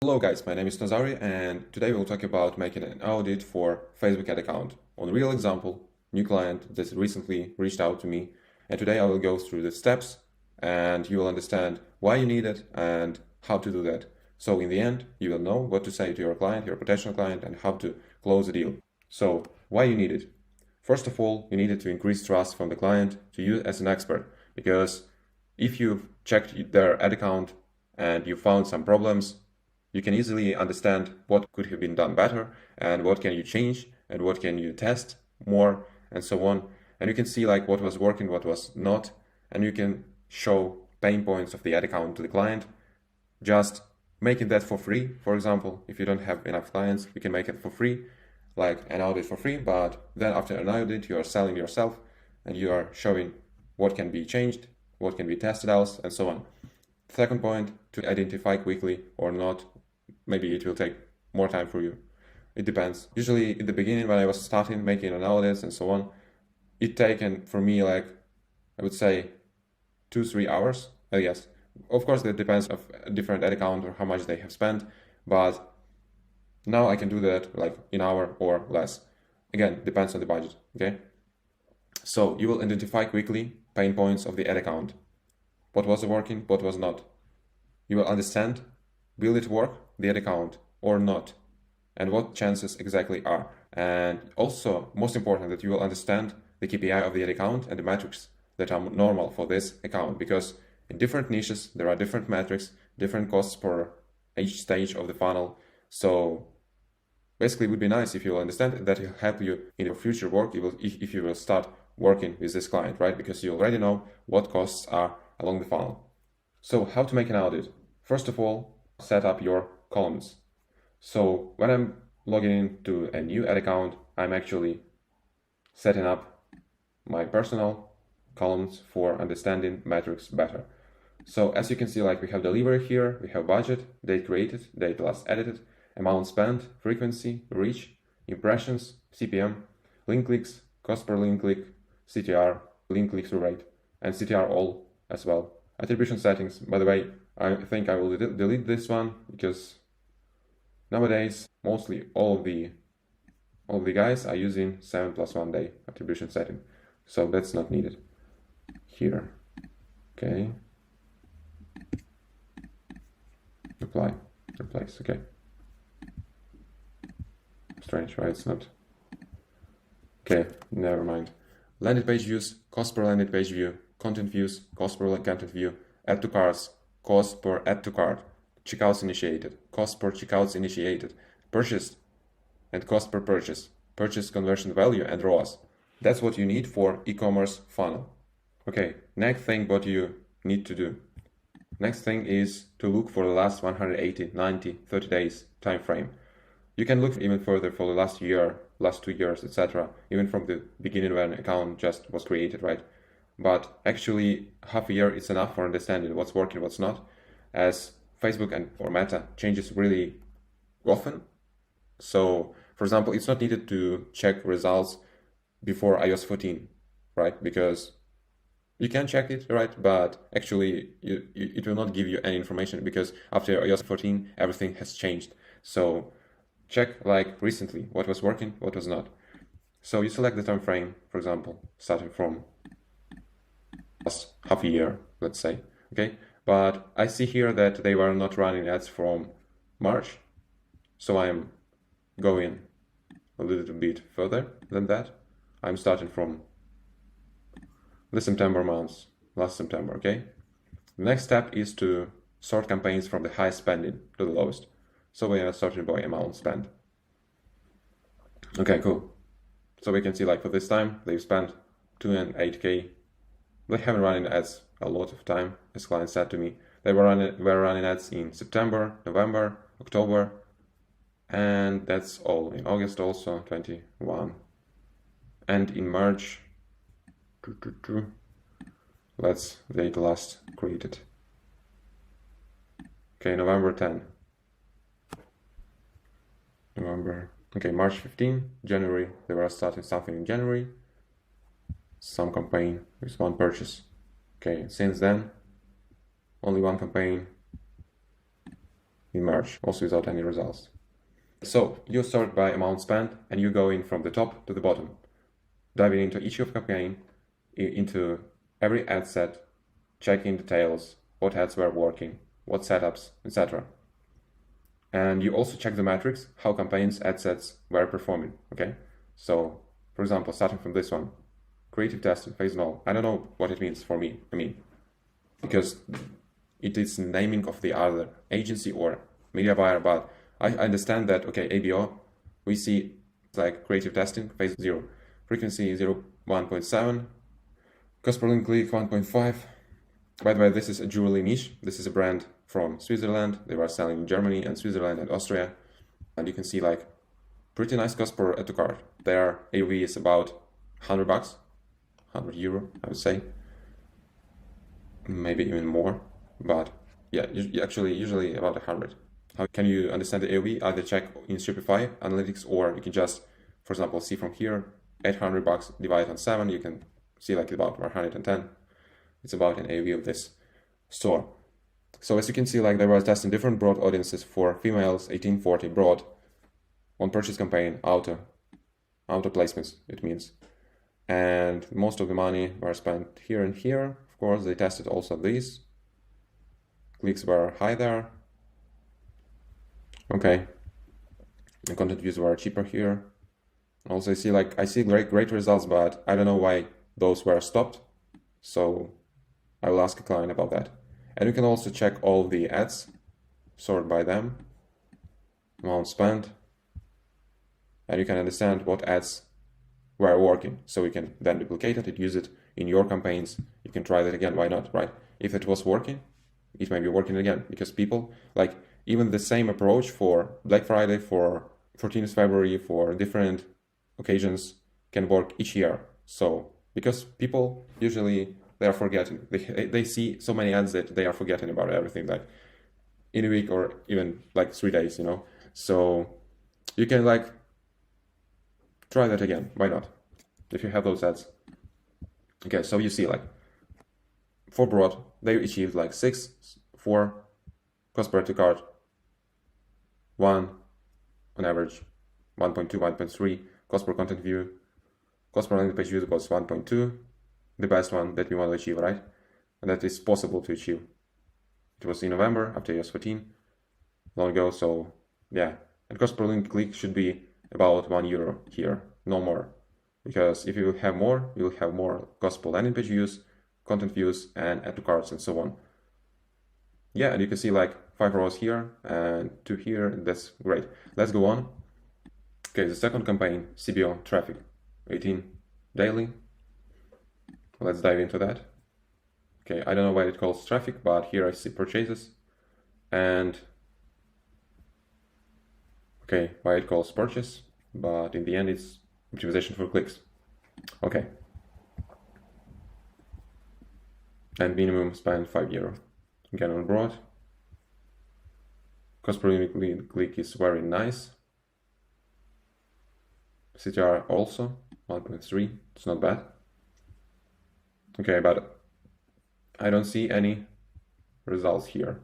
Hello guys, my name is Nazari and today we'll talk about making an audit for Facebook ad account. On a real example, new client that recently reached out to me, and today I will go through the steps and you will understand why you need it and how to do that. So in the end, you will know what to say to your client, your potential client, and how to close the deal. So why you need it? First of all, you need it to increase trust from the client to you as an expert, because if you've checked their ad account and you found some problems, you can easily understand what could have been done better and what can you change and what can you test more and so on. And you can see like what was working, what was not, and you can show pain points of the ad account to the client. Just making that for free. For example, if you don't have enough clients, you can make it for free, like an audit for free, but then after an audit, you are selling yourself and you are showing what can be changed, what can be tested else, and so on. Second point, to identify quickly or not. Maybe it will take more time for you. It depends. Usually in the beginning when I was starting making an audits and so on, it taken for me like, I would say 2-3 hours. Yes, of course that depends of a different ad account or how much they have spent, but now I can do that like an hour or less. Again, depends on the budget, okay? So you will identify quickly pain points of the ad account. What was working, what was not. You will understand, will it work, the ad account, or not, and what chances exactly are. And also, most important, that you will understand the KPI of the ad account and the metrics that are normal for this account, because in different niches, there are different metrics, different costs for each stage of the funnel. So basically, it would be nice if you will understand that will help you in your future work if you will start working with this client, right? Because you already know what costs are along the funnel. So how to make an audit? First of all, set up your columns. So when I'm logging into a new ad account, I'm actually setting up my personal columns for understanding metrics better. So as you can see, like we have delivery here, we have budget, date created, date last edited, amount spent, frequency, reach, impressions, CPM, link clicks, cost per link click, CTR, link click-through rate, and CTR all as well. Attribution settings, by the way, I think I will delete this one because nowadays mostly all of the guys are using 7+1 day attribution setting, so that's not needed here. Okay, apply, replace. Okay, strange, right? It's not. Okay, never mind. Landing page views, cost per landing page view, content views, cost per content view, add to carts, cost per add to cart, checkouts initiated, cost per checkouts initiated, purchased, and cost per purchase, purchase conversion value, and ROAS. That's what you need for e-commerce funnel. Okay, next thing what you need to do. Next thing is to look for the last 180, 90, 30 days time frame. You can look even further for the last year, last 2 years, etc. Even from the beginning when an account just was created, right? But actually half a year is enough for understanding what's working, what's not, as Facebook and or Meta changes really often. So for example, it's not needed to check results before iOS 14, right? Because you can check it, right? But actually it will not give you any information because after iOS 14, everything has changed. So check like recently what was working, what was not. So you select the time frame, for example, starting from last half a year, let's say, okay? But I see here that they were not running ads from March, so I'm going a little bit further than that. I'm starting from the September month, last September, okay? The next step is to sort campaigns from the highest spending to the lowest. So we are sorting by amount spent. Okay, cool. So we can see like for this time, they've spent 2 and 8K. They haven't running ads a lot of time, as clients said to me. They were running ads in September, November, October, and that's all. In August also, 21. And in March, let's date last created. Okay, November 10. November, okay, March 15, January, they were starting something in January. Some campaign with one purchase. Okay, since then, only one campaign in March, also without any results. So you start by amount spent and you go in from the top to the bottom, diving into each of campaign, into every ad set, checking details, what ads were working, what setups, etc. And you also check the metrics, how campaigns, ad sets were performing, okay? So, for example, starting from this one, creative testing, phase null. I don't know what it means for me, because it is naming of the other agency or media buyer, but I understand that, okay, ABO, we see like creative testing, phase 0, frequency 1.7, cost per link click 1.5. By the way, this is a jewelry niche. This is a brand from Switzerland. They were selling in Germany and Switzerland and Austria. And you can see like pretty nice cost per add to cart. Their AOV is about 100 bucks, 100 euro, I would say. Maybe even more, but yeah, actually usually about 100. How can you understand the AOV? Either check in Shopify analytics, or you can just, for example, see from here, 800 bucks divided on 7, you can see like about 110. It's about an AOV of this store. So as you can see, like they were testing different broad audiences for females, 18-40 broad, on purchase campaign, auto placements, it means. And most of the money were spent here and here. Of course, they tested also these. Clicks were high there. Okay. The content views were cheaper here. Also, I see great results, but I don't know why those were stopped. So I will ask a client about that. And you can also check all the ads, sort by them, amount spent, and you can understand what ads were working. So you can then duplicate it, use it in your campaigns. You can try that again, why not, right? If it was working, it may be working again, because people, like even the same approach for Black Friday, for 14th February, for different occasions can work each year. So because people usually, they are forgetting. They see so many ads that they are forgetting about everything, like in a week or even like 3 days, you know. So you can like try that again. Why not? If you have those ads. Okay, so you see like for broad, they achieved like 6, 4, cost per add to cart, 1 on average, 1.2, 1.3, cost per content view, cost per landing page view was 1.2. The best one that we want to achieve, right? And that is possible to achieve. It was in November after iOS 14, long ago. So yeah, and cost per link click should be about €1 here, no more. Because if you have more, you will have more cost per landing page views, content views, and add to carts and so on. Yeah, and you can see like 5 rows here and 2 here. That's great. Let's go on. Okay, the second campaign, CBO traffic, 18 daily. Let's dive into that. Okay, I don't know why it calls traffic, but here I see purchases. And okay, why it calls purchase, but in the end it's optimization for clicks. Okay. And minimum spend €5. Again on broad. Cost per unit click is very nice. CTR also 1.3. It's not bad. Okay, but I don't see any results here.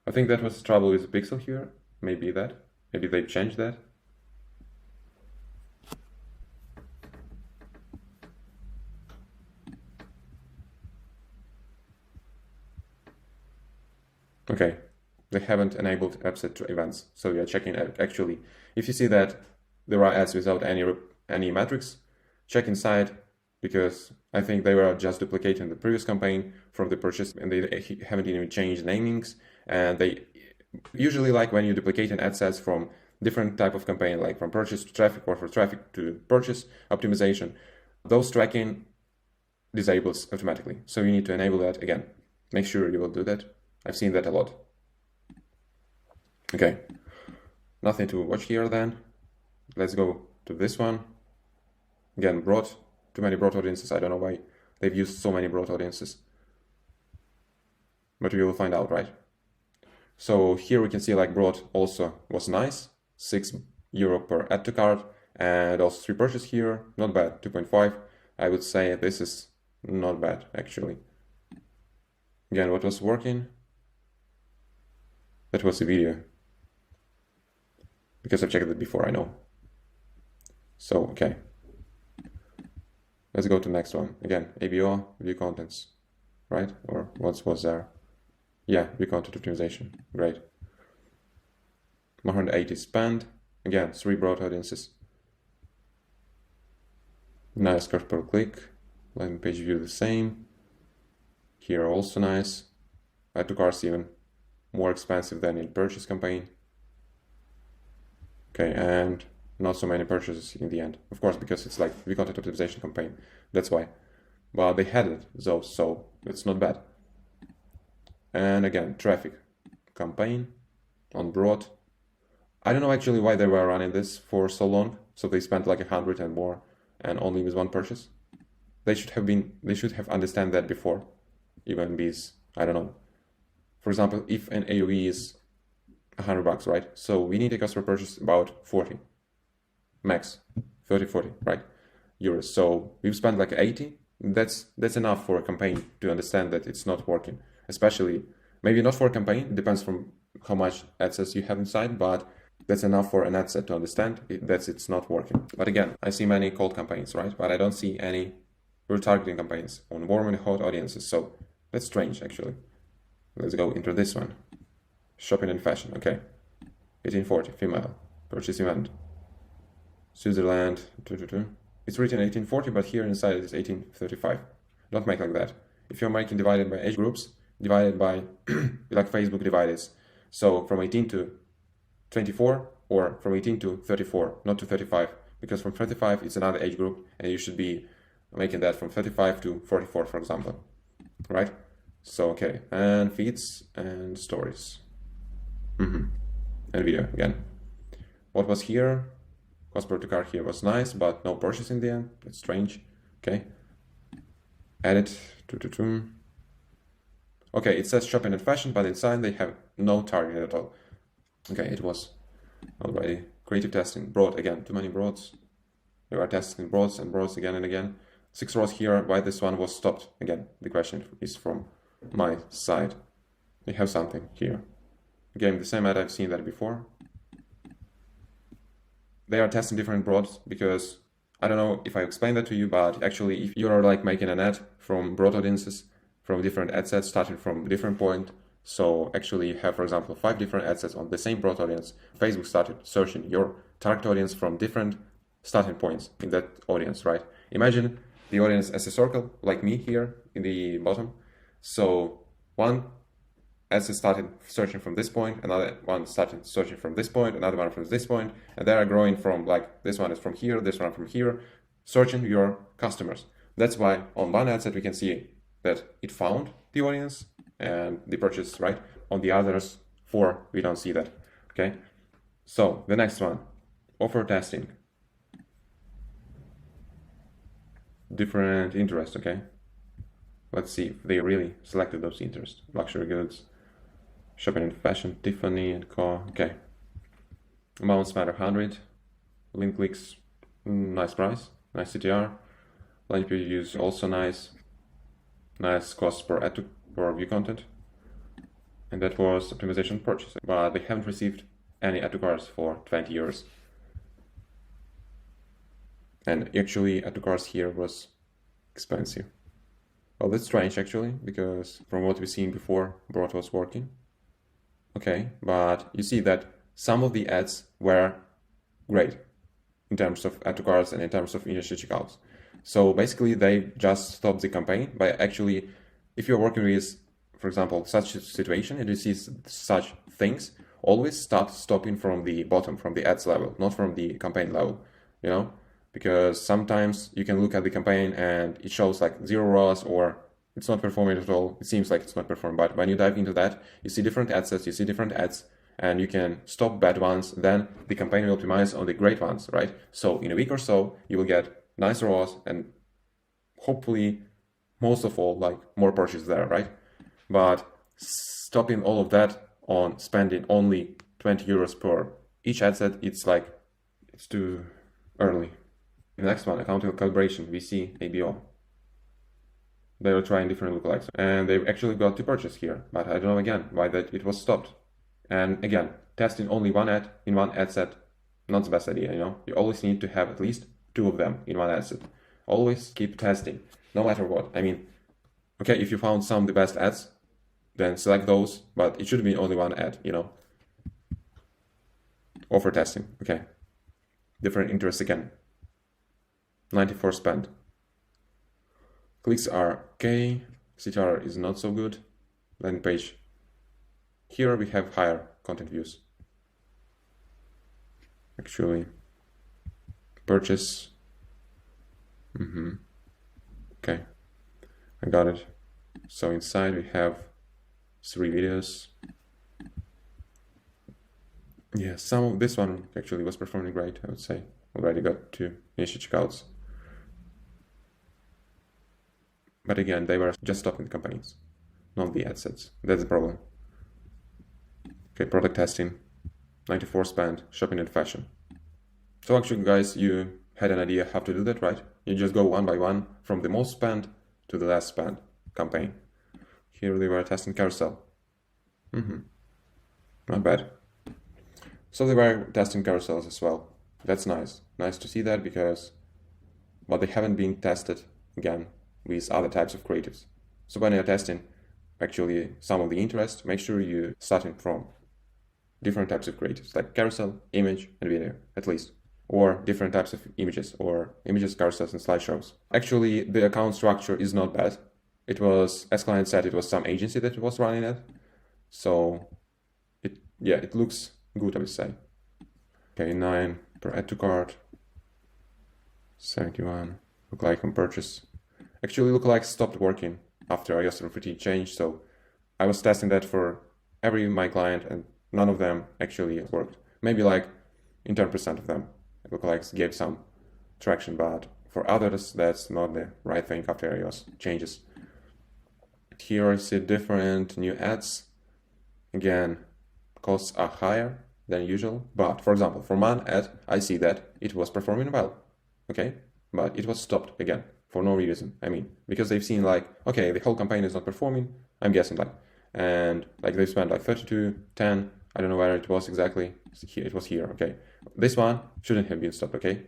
I think that was trouble with the pixel here. Maybe that. Maybe they changed that. Okay, they haven't enabled app set to events. So we are checking actually. If you see that there are ads without any metrics, check inside, because I think they were just duplicating the previous campaign from the purchase, and they haven't even changed namings. And they usually, like when you duplicate an ad sets from different type of campaign, like from purchase to traffic or for traffic to purchase optimization, those tracking disables automatically. So you need to enable that again. Make sure you will do that. I've seen that a lot. Okay, nothing to watch here then. Let's go to this one. Again, broad, too many broad audiences. I don't know why they've used so many broad audiences. But we will find out, right? So here we can see like broad also was nice, €6 per add to cart, and also 3 purchase here, not bad, 2.5. I would say this is not bad actually. Again, what was working? That was the video. Because I've checked it before, I know. So, okay. Let's go to the next one. Again, ABO, view contents, right? Or what was there? Yeah, view content optimization. Great. 180 spend. Again, 3 broad audiences. Nice cost per click. Landing page view the same. Here also nice. Add to carts even more expensive than in purchase campaign. Okay, and not so many purchases in the end. Of course, because it's like view content optimization campaign. That's why. But they had it though, so it's not bad. And again, traffic campaign on broad. I don't know actually why they were running this for so long. So they spent like 100 and more and only with 1 purchase. They should have understand that before. Even with, I don't know. For example, if an AOV is $100, right? So we need a customer purchase about 40, max 30, 40, right? Euros. So we've spent like 80. That's enough for a campaign to understand that it's not working. Especially, maybe not for a campaign. It depends from how much ad sets you have inside, but that's enough for an ad set to understand that it's not working. But again, I see many cold campaigns, right? But I don't see any retargeting campaigns on warm and hot audiences. So that's strange, actually. Let's go into this one. Shopping and fashion, okay. 1840, female, purchase event. Switzerland, it's written 1840, but here inside it is 1835. Don't make like that. If you're making divided by age groups, divided by, like Facebook divides. So from 18 to 24, or from 18 to 34, not to 35, because from 35 it's another age group, and you should be making that from 35 to 44, for example, right? So, okay, and feeds and stories. And video again. What was here? Cost per card here was nice, but no purchase in the end. That's strange. Okay. Edit. Okay, it says shopping and fashion, but inside they have no target at all. Okay, it was already creative testing. Broad again, too many broads. We are testing broads and broads again and again. 6 rows here. Why this one was stopped? Again, the question is from my side. We have something here. Again, the same ad, I've seen that before. They are testing different broads because I don't know if I explained that to you, but actually if you're like making an ad from broad audiences, from different ad sets starting from different point, so actually you have, for example, 5 different ad sets on the same broad audience. Facebook started searching your target audience from different starting points in that audience, right? Imagine the audience as a circle, like me here in the bottom. So one ad set started searching from this point, another one started searching from this point, another one from this point, and they are growing from like this one is from here, this one from here, searching your customers. That's why on one ad set we can see that it found the audience and the purchase, right? On the others 4, we don't see that, okay? So the next one, offer testing. Different interests, okay? Let's see if they really selected those interests. Luxury goods, shopping and fashion, Tiffany and Co. Okay. Amounts matter 100. Link clicks, nice price, nice CTR. Landing page views also nice. Nice cost per ad per view content. And that was optimization purchase. But they haven't received any add to carts for 20 years. And actually add to carts here was expensive. Well, that's strange actually, because from what we've seen before, broad was working. Okay, but you see that some of the ads were great in terms of add to carts and in terms of initial checkouts. So basically they just stopped the campaign by actually, if you're working with, for example, such a situation and you see such things, always start stopping from the bottom, from the ads level, not from the campaign level, you know? Because sometimes you can look at the campaign and it shows like 0 ROAS or it's not performing at all. It seems like it's not performing, but when you dive into that, you see different ad sets, you see different ads, and you can stop bad ones, then the campaign will optimize on the great ones, right? So in a week or so, you will get nice ROAS and hopefully, most of all, like more purchases there, right? But stopping all of that on spending only 20 euros per each ad set, it's like, it's too early. The next one, account calibration, we see ABO. They were trying different lookalikes, and they actually got to purchase here, but I don't know again why that it was stopped. And again, testing only one ad in one ad set, not the best idea, you know. You always need to have at least 2 of them in one ad set. Always keep testing, no matter what. I mean, okay, if you found some of the best ads, then select those, but it should be only one ad, you know. Offer testing, okay. Different interests again. 94 spent. Clicks are okay. CTR is not so good. Landing page. Here we have higher content views. Actually, purchase. Okay, I got it. So inside we have 3 videos. Yeah, some of this one actually was performing great, I would say. Already got 2 initial checkouts. But again, they were just stopping the campaigns, not the ad sets. That's the problem. Okay, product testing, 94 spent, shopping and fashion. So actually, guys, you had an idea how to do that, right? You just go one by one from the most spent to the less spent campaign. Here they were testing carousel. Not bad. So they were testing carousels as well. That's nice. Nice to see that but they haven't been tested again with other types of creatives. So when you're testing actually some of the interest, make sure you starting from different types of creatives like carousel, image, and video at least, or different types of images or images, carousels, and slideshows. Actually, the account structure is not bad. It was, as client said, it was some agency that was running it. So it looks good, I would say. Okay, 9 per add to cart, 71 lookalike on purchase. Actually, lookalike stopped working after iOS 14 changed, so I was testing that for every my client, and none of them actually worked. Maybe like in 10% of them, lookalikes gave some traction, but for others, that's not the right thing after iOS changes. Here I see different new ads. Again, costs are higher than usual, but for example, for one ad, I see that it was performing well, okay? But it was stopped again for no reason. I mean, because they've seen like, okay, the whole campaign is not performing, I'm guessing like, and like they spent like 32, 10, I don't know where it was exactly, it was here, okay? This one shouldn't have been stopped, okay?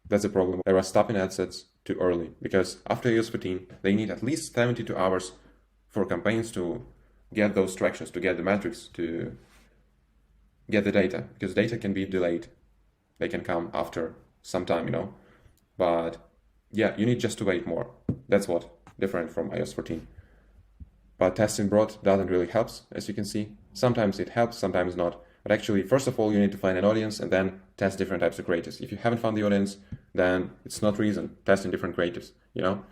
That's the problem. They were stopping ad sets too early because after iOS 14, they need at least 72 hours for campaigns to get those tractions, to get the metrics, to get the data, because data can be delayed. They can come after some time, you know. But yeah, you need just to wait more. That's what different from iOS 14. But testing broad doesn't really help, as you can see. Sometimes it helps, sometimes not. But actually, first of all, you need to find an audience and then test different types of creatives. If you haven't found the audience, then it's not reason testing different creatives, you know.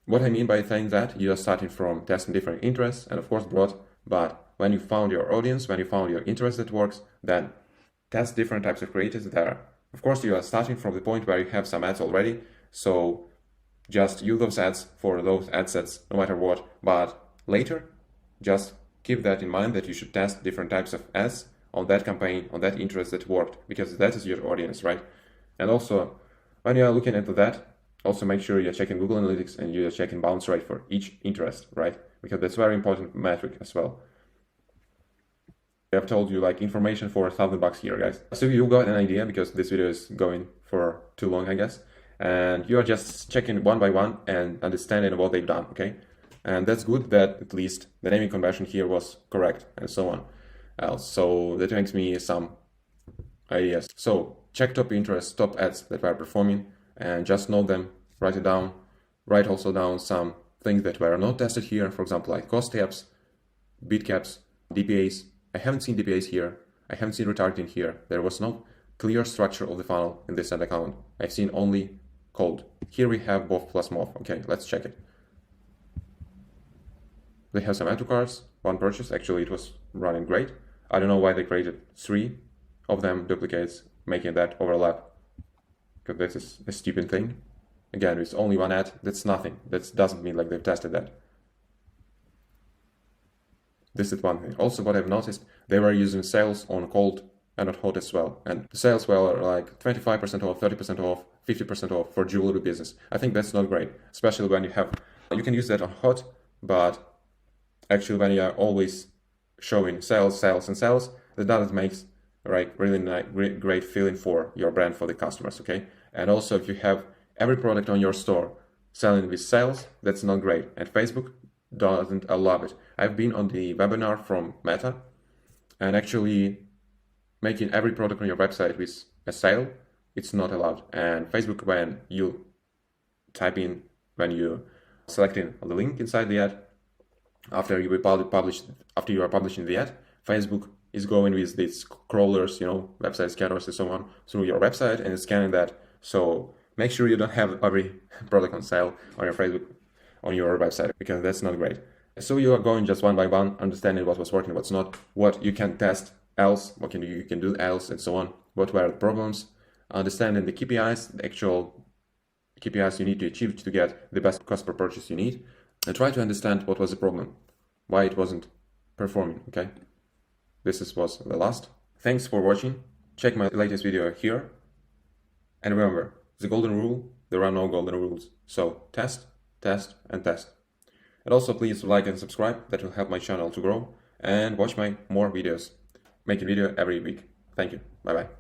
What I mean by saying that, you are starting from testing different interests and of course broad, but when you found your audience, when you found your interest that works, then test different types of creatives there. Of course, you are starting from the point where you have some ads already, so just use those ads for those ad sets no matter what, but later, just keep that in mind that you should test different types of ads on that campaign, on that interest that worked, because that is your audience, right? And also, when you are looking into that, also make sure you're checking Google Analytics and you're checking bounce rate for each interest, right? Because that's a very important metric as well. I've told you like information for $1,000 here, guys. So you got an idea because this video is going for too long, I guess. And you are just checking one by one and understanding what they've done, okay? And that's good that at least the naming conversion here was correct and so on. So that makes me some ideas. So check top interests, top ads that were performing and just note them, write it down. Write also down some things that were not tested here, for example, like cost caps, bid caps, DPAs. I haven't seen DPAs here. I haven't seen retargeting here. There was no clear structure of the funnel in this ad account. I've seen only cold. Here we have both plus MOV. Okay, let's check it. They have some add to carts, one purchase. Actually, it was running great. I don't know why they created 3 of them duplicates, making that overlap. Because this is a stupid thing. Again, it's only one ad. That's nothing. That doesn't mean like they've tested that. This is one thing. Also, what I've noticed, they were using sales on cold and not hot as well. And the sales were like 25% off, 30% off, 50% off for jewelry business. I think that's not great, especially when you can use that on hot, but actually when you are always showing sales, sales, and sales, that doesn't make really nice, great feeling for your brand, for the customers, okay? And also if you have every product on your store selling with sales, that's not great. And Facebook doesn't allow it. I've been on the webinar from Meta, and actually making every product on your website with a sale, it's not allowed. And Facebook, when you selecting the link inside the ad, after you are publishing the ad, Facebook is going with these crawlers, website scanners and so on, through your website and scanning that. So make sure you don't have every product on sale on your Facebook, on your website, because that's not great. So you are going just one by one, understanding what was working, what's not, what you can test else, what you can do else, and so on. What were the problems? Understanding the KPIs, the actual KPIs you need to achieve to get the best cost per purchase you need, and try to understand what was the problem, why it wasn't performing, okay? This was the last. Thanks for watching. Check my latest video here. And remember, the golden rule, there are no golden rules. So test, test, and test. And also please like and subscribe, that will help my channel to grow. And watch my more videos. Making video every week. Thank you. Bye bye.